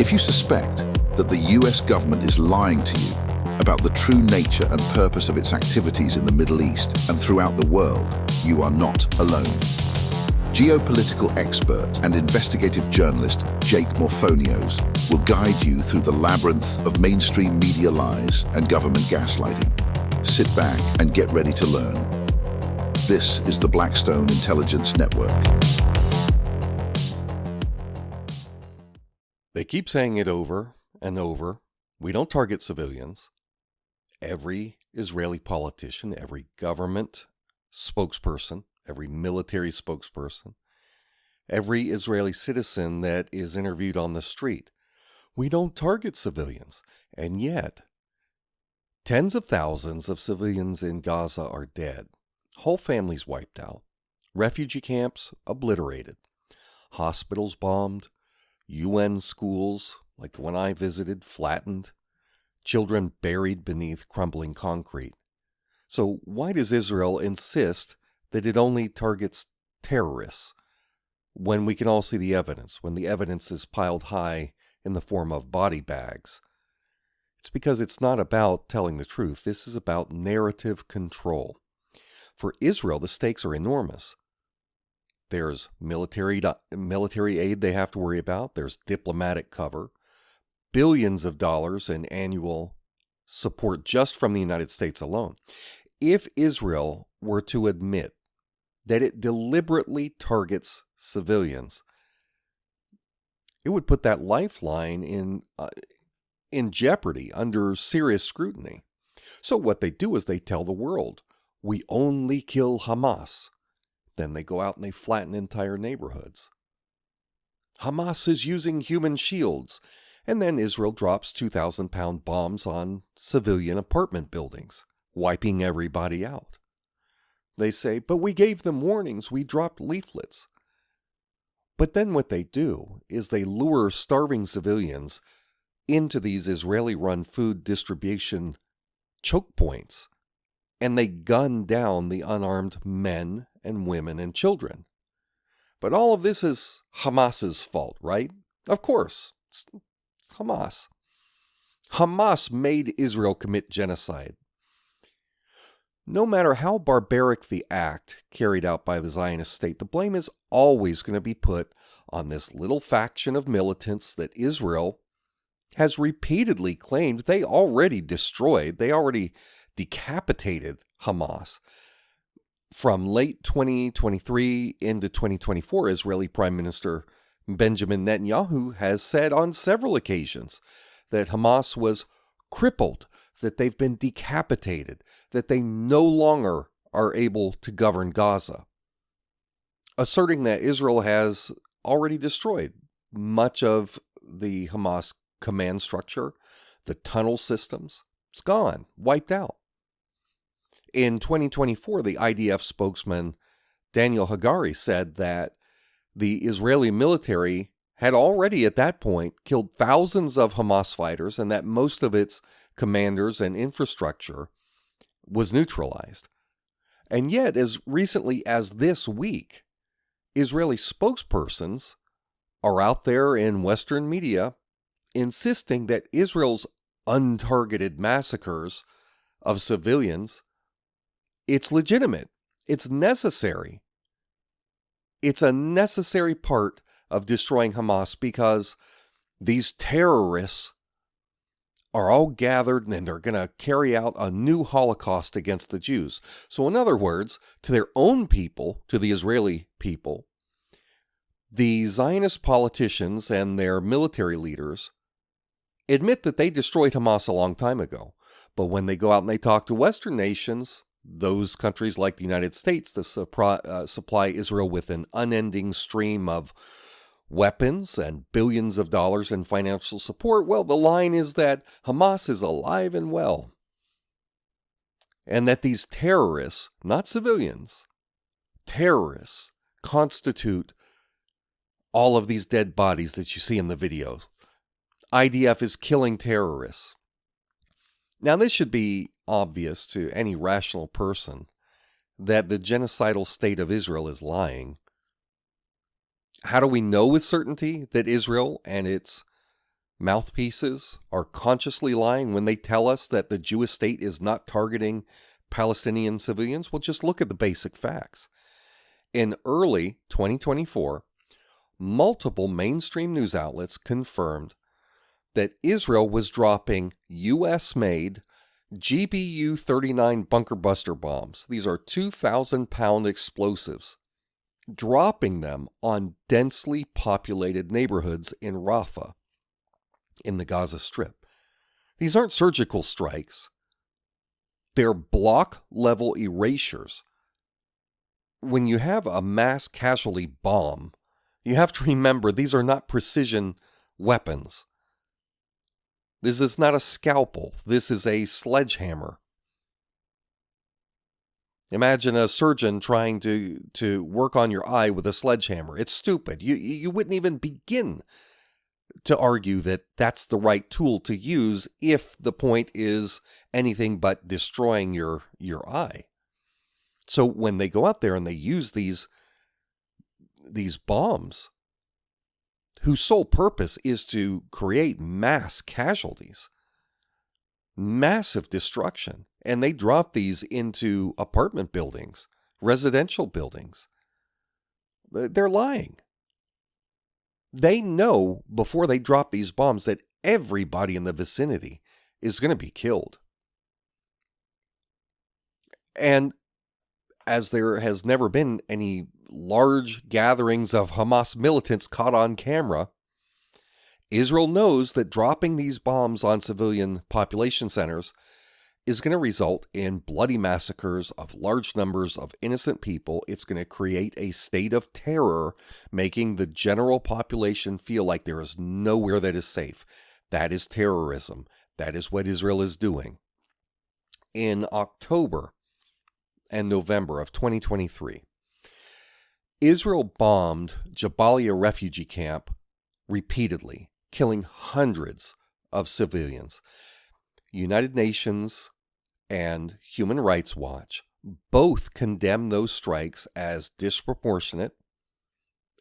If you suspect that the US government is lying to you about the true nature and purpose of its activities in the Middle East and throughout the world, you are not alone. Geopolitical expert and investigative journalist Jake Morphonios will guide you through the labyrinth of mainstream media lies and government gaslighting. Sit back and get ready to learn. This is the Blackstone Intelligence Network. They keep saying it over and over. We don't target civilians. Every Israeli politician, every government spokesperson, every military spokesperson, every Israeli citizen that is interviewed on the street. We don't target civilians. And yet, tens of thousands of civilians in Gaza are dead. Whole families wiped out. Refugee camps obliterated. Hospitals bombed. UN schools, like the one I visited, flattened. Children buried beneath crumbling concrete. So why does Israel insist that it only targets terrorists when we can all see the evidence, when the evidence is piled high in the form of body bags? It's because it's not about telling the truth. This is about narrative control. For Israel, the stakes are enormous. There's military aid they have to worry about. There's diplomatic cover. Billions of dollars in annual support just from the United States alone. If Israel were to admit that it deliberately targets civilians, it would put that lifeline in jeopardy, under serious scrutiny. So what they do is they tell the world, we only kill Hamas. Then they go out and they flatten entire neighborhoods. Hamas is using human shields. And then Israel drops 2,000-pound bombs on civilian apartment buildings, wiping everybody out. They say, but we gave them warnings, we dropped leaflets. But then what they do is they lure starving civilians into these Israeli-run food distribution choke points, and they gun down the unarmed men and women and children. But all of this is Hamas's fault, right? Of course. It's Hamas. Hamas made Israel commit genocide. No matter how barbaric the act carried out by the Zionist state, the blame is always going to be put on this little faction of militants that Israel has repeatedly claimed they already destroyed. They already decapitated Hamas. From late 2023 into 2024, Israeli Prime Minister Benjamin Netanyahu has said on several occasions that Hamas was crippled, that they've been decapitated, that they no longer are able to govern Gaza, asserting that Israel has already destroyed much of the Hamas command structure, the tunnel systems. It's gone, wiped out. In 2024, the IDF spokesman Daniel Hagari said that the Israeli military had already at that point killed thousands of Hamas fighters and that most of its commanders and infrastructure was neutralized. And yet, as recently as this week, Israeli spokespersons are out there in Western media insisting that Israel's untargeted massacres of civilians, it's legitimate, it's necessary. It's a necessary part of destroying Hamas because these terrorists are all gathered and they're going to carry out a new Holocaust against the Jews. So in other words, to their own people, to the Israeli people, the Zionist politicians and their military leaders admit that they destroyed Hamas a long time ago. But when they go out and they talk to Western nations, those countries like the United States that supply Israel with an unending stream of weapons and billions of dollars in financial support, well, the line is that Hamas is alive and well. And that these terrorists, not civilians, terrorists constitute all of these dead bodies that you see in the video. IDF is killing terrorists. Now, this should be obvious to any rational person that the genocidal state of Israel is lying. How do we know with certainty that Israel and its mouthpieces are consciously lying when they tell us that the Jewish state is not targeting Palestinian civilians? Well, just look at the basic facts. In early 2024, multiple mainstream news outlets confirmed that Israel was dropping U.S.-made GBU-39 bunker buster bombs. These are 2,000-pound explosives, dropping them on densely populated neighborhoods in Rafah, in the Gaza Strip. These aren't surgical strikes. They're block-level erasures. When you have a mass casualty bomb, you have to remember these are not precision weapons. This is not a scalpel. This is a sledgehammer. Imagine a surgeon trying to work on your eye with a sledgehammer. It's stupid. You wouldn't even begin to argue that that's the right tool to use if the point is anything but destroying your eye. So when they go out there and they use these bombs, whose sole purpose is to create mass casualties, massive destruction, and they drop these into apartment buildings, residential buildings, they're lying. They know before they drop these bombs that everybody in the vicinity is going to be killed. And as there has never been any large gatherings of Hamas militants caught on camera, Israel knows that dropping these bombs on civilian population centers is going to result in bloody massacres of large numbers of innocent people. It's going to create a state of terror, making the general population feel like there is nowhere that is safe. That is terrorism. That is what Israel is doing. In October and November of 2023, Israel bombed Jabalia refugee camp repeatedly, killing hundreds of civilians. United Nations and Human Rights Watch both condemn those strikes as disproportionate,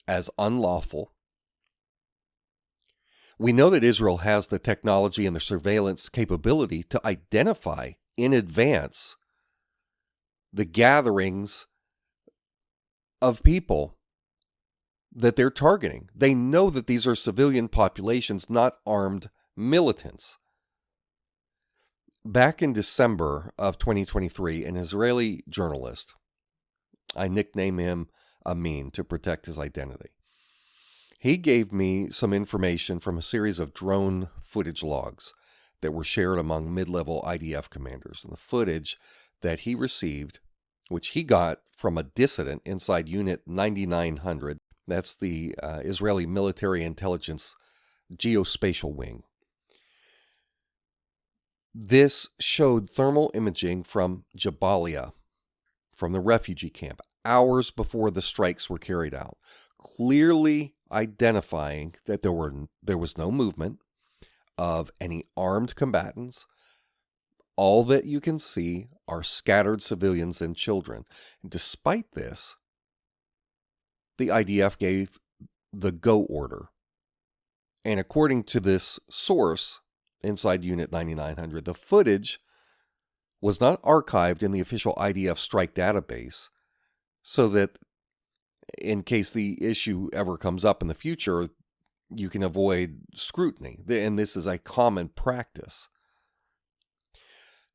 as unlawful. We know that Israel has the technology and the surveillance capability to identify in advance the gatherings of people that they're targeting. They know that these are civilian populations, not armed militants. Back in December of 2023, an Israeli journalist, I nickname him Amin to protect his identity, he gave me some information from a series of drone footage logs that were shared among mid-level IDF commanders. And the footage that he received, which he got from a dissident inside Unit 9900, that's the Israeli military intelligence geospatial wing. This showed thermal imaging from Jabalia, from the refugee camp, hours before the strikes were carried out, clearly identifying that there was no movement of any armed combatants. All that you can see are scattered civilians and children. And despite this, the IDF gave the go order. And according to this source inside Unit 9900, the footage was not archived in the official IDF strike database so that in case the issue ever comes up in the future, you can avoid scrutiny. And this is a common practice.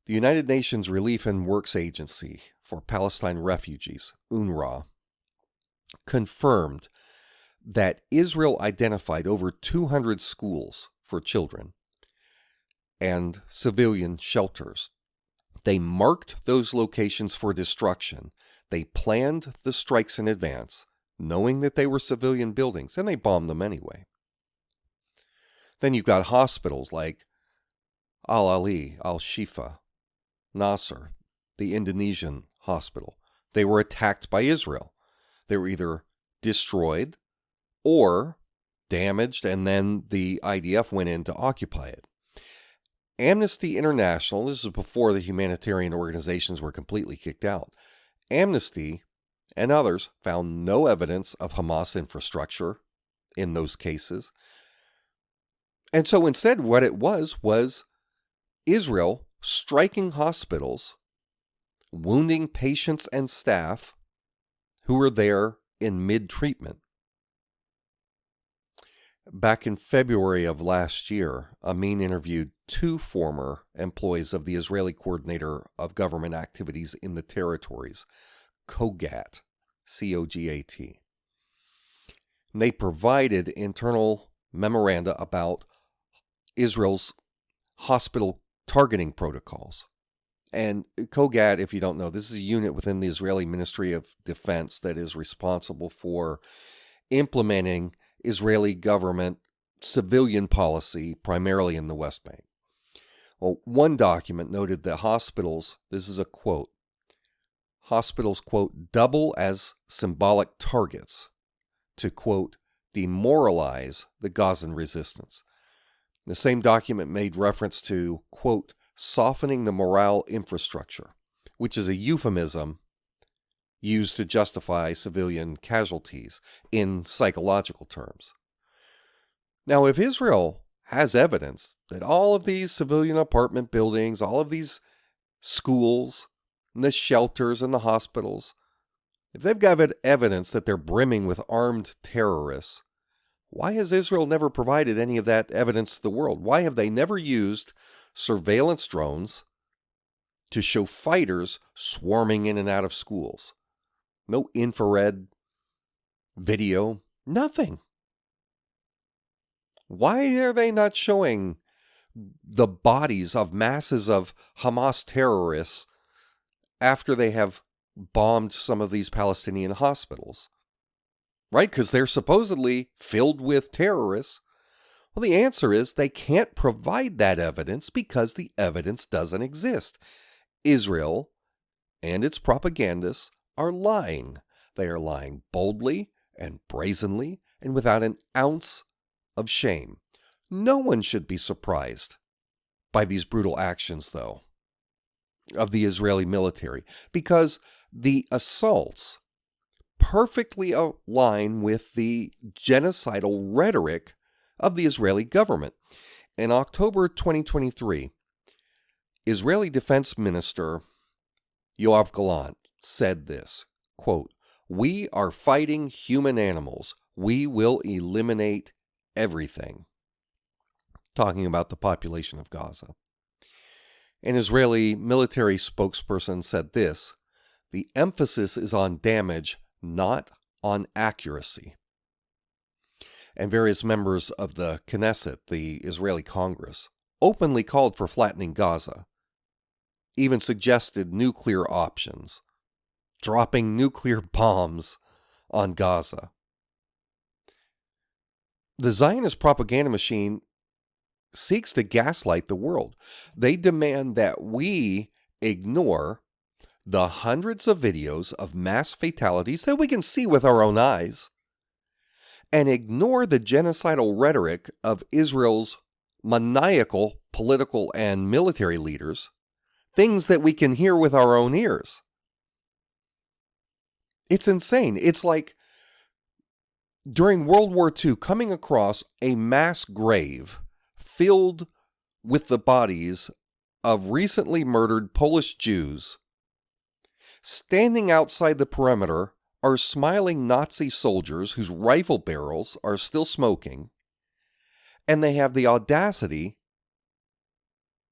The United Nations Relief and Works Agency for Palestine Refugees, UNRWA, confirmed that Israel identified over 200 schools for children and civilian shelters. They marked those locations for destruction. They planned the strikes in advance, knowing that they were civilian buildings, and they bombed them anyway. Then you've got hospitals like Al-Ali, Al-Shifa, Nasser, the Indonesian hospital. They were attacked by Israel. They were either destroyed or damaged, and then the IDF went in to occupy it. Amnesty International, this is before the humanitarian organizations were completely kicked out. Amnesty and others found no evidence of Hamas infrastructure in those cases. And so instead, what it was Israel striking hospitals, wounding patients and staff who were there in mid-treatment. Back in February of last year, Amin interviewed 2 former employees of the Israeli Coordinator of Government Activities in the Territories, COGAT, C-O-G-A-T. And they provided internal memoranda about Israel's hospital targeting protocols. And COGAT, if you don't know, this is a unit within the Israeli Ministry of Defense that is responsible for implementing Israeli government civilian policy, primarily in the West Bank. Well, one document noted that hospitals, this is a quote, hospitals, quote, double as symbolic targets to, quote, demoralize the Gazan resistance. The same document made reference to, quote, softening the morale infrastructure, which is a euphemism used to justify civilian casualties in psychological terms. Now, if Israel has evidence that all of these civilian apartment buildings, all of these schools, and the shelters and the hospitals, if they've got evidence that they're brimming with armed terrorists, why has Israel never provided any of that evidence to the world? Why have they never used surveillance drones to show fighters swarming in and out of schools? No infrared video, nothing. Why are they not showing the bodies of masses of Hamas terrorists after they have bombed some of these Palestinian hospitals? Right? Because they're supposedly filled with terrorists. Well, the answer is they can't provide that evidence because the evidence doesn't exist. Israel and its propagandists are lying. They are lying boldly and brazenly and without an ounce of shame. No one should be surprised by these brutal actions, though, of the Israeli military, because the assaults perfectly align with the genocidal rhetoric of the Israeli government. In October 2023, Israeli Defense Minister Yoav Gallant said this, quote, "We are fighting human animals. We will eliminate everything." Talking about the population of Gaza. An Israeli military spokesperson said this, "The emphasis is on damage, not on accuracy." And various members of the Knesset, the Israeli Congress, openly called for flattening Gaza, even suggested nuclear options, dropping nuclear bombs on Gaza. The Zionist propaganda machine seeks to gaslight the world. They demand that we ignore the hundreds of videos of mass fatalities that we can see with our own eyes, and ignore the genocidal rhetoric of Israel's maniacal political and military leaders, things that we can hear with our own ears. It's insane. It's like during World War II, coming across a mass grave filled with the bodies of recently murdered Polish Jews. Standing outside the perimeter are smiling Nazi soldiers whose rifle barrels are still smoking, and they have the audacity,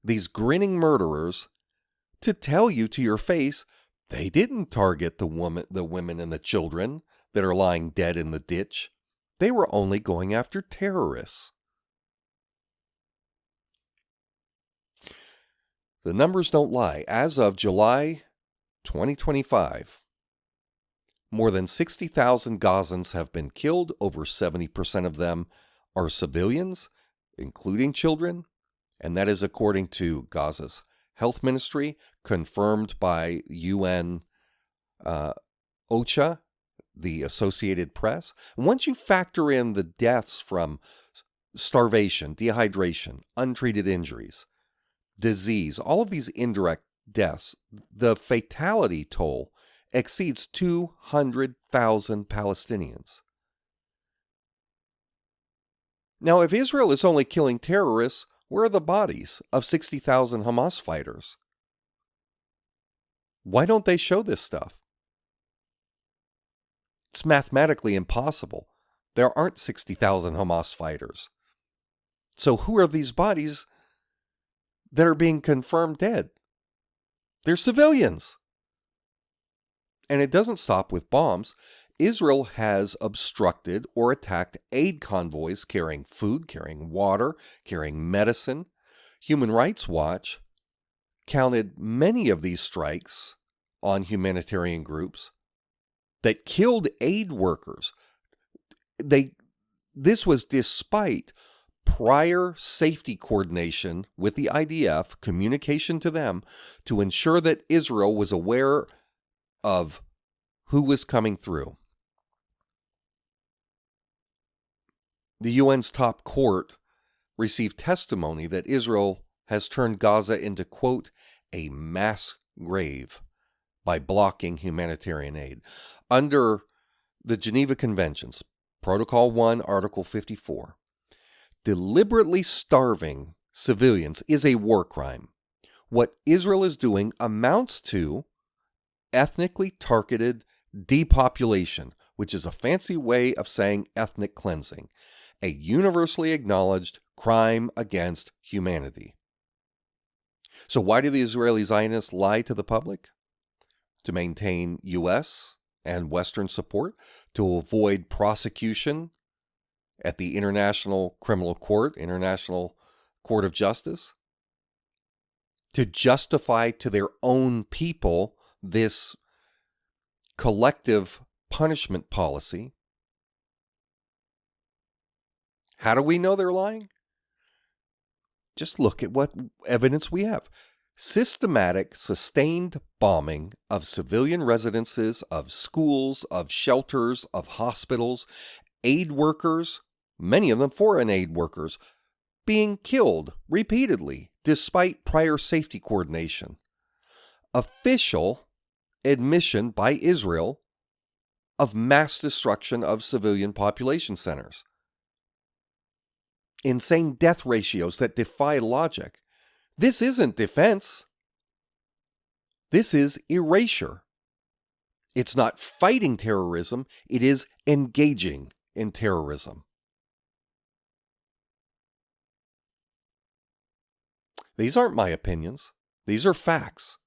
these grinning murderers, to tell you to your face they didn't target the women and the children that are lying dead in the ditch. They were only going after terrorists. The numbers don't lie. As of July 2025, more than 60,000 Gazans have been killed. Over 70% of them are civilians, including children. And that is according to Gaza's health ministry, confirmed by UN OCHA, the Associated Press. Once you factor in the deaths from starvation, dehydration, untreated injuries, disease, all of these indirect deaths, the fatality toll exceeds 200,000 Palestinians. Now, if Israel is only killing terrorists, where are the bodies of 60,000 Hamas fighters? Why don't they show this stuff? It's mathematically impossible. There aren't 60,000 Hamas fighters. So who are these bodies that are being confirmed dead? They're civilians. And it doesn't stop with bombs. Israel has obstructed or attacked aid convoys carrying food, carrying water, carrying medicine. Human Rights Watch counted many of these strikes on humanitarian groups that killed aid workers. This was despite prior safety coordination with the IDF, communication to them to ensure that Israel was aware of who was coming through. The UN's top court received testimony that Israel has turned Gaza into, quote, a mass grave by blocking humanitarian aid. Under the Geneva Conventions, Protocol 1, Article 54, deliberately starving civilians is a war crime. What Israel is doing amounts to ethnically targeted depopulation, which is a fancy way of saying ethnic cleansing, a universally acknowledged crime against humanity. So why do the Israeli Zionists lie to the public? To maintain U.S. and Western support, to avoid prosecution at the International Criminal Court, International Court of Justice, to justify to their own people this collective punishment policy. How do we know they're lying? Just look at what evidence we have. Systematic, sustained bombing of civilian residences, of schools, of shelters, of hospitals, aid workers, many of them foreign aid workers, being killed repeatedly despite prior safety coordination. Official admission by Israel of mass destruction of civilian population centers. Insane death ratios that defy logic. This isn't defense. This is erasure. It's not fighting terrorism, it is engaging in terrorism. These aren't my opinions. These are facts.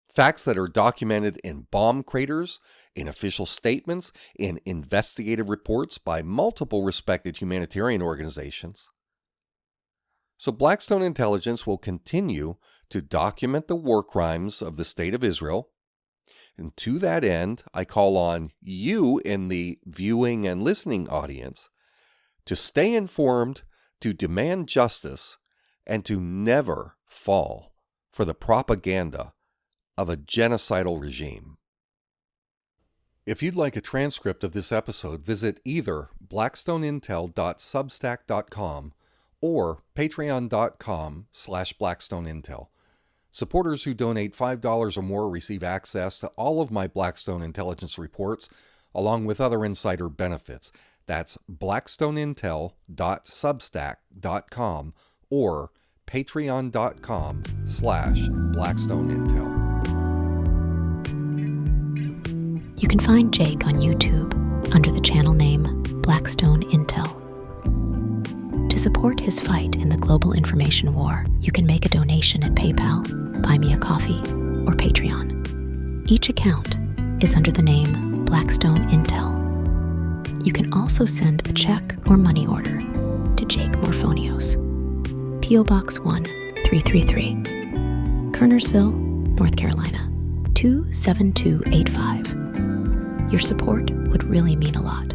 Facts that are documented in bomb craters, in official statements, in investigative reports by multiple respected humanitarian organizations. So Blackstone Intelligence will continue to document the war crimes of the State of Israel. And to that end, I call on you in the viewing and listening audience to stay informed, to demand justice, and to never fall for the propaganda of a genocidal regime. If you'd like a transcript of this episode, visit either blackstoneintel.substack.com or patreon.com/blackstoneintel. Supporters who donate $5 or more receive access to all of my Blackstone Intelligence reports, along with other insider benefits. That's blackstoneintel.substack.com or patreon.com/blackstoneintel. You can find Jake on YouTube under the channel name Blackstone Intel. To support his fight in the global information war, you can make a donation at PayPal, Buy Me a Coffee, or Patreon. Each account is under the name Blackstone Intel. You can also send a check or money order to Jake Morphonios, P.O. Box 1333, Kernersville, North Carolina, 27285. Your support would really mean a lot.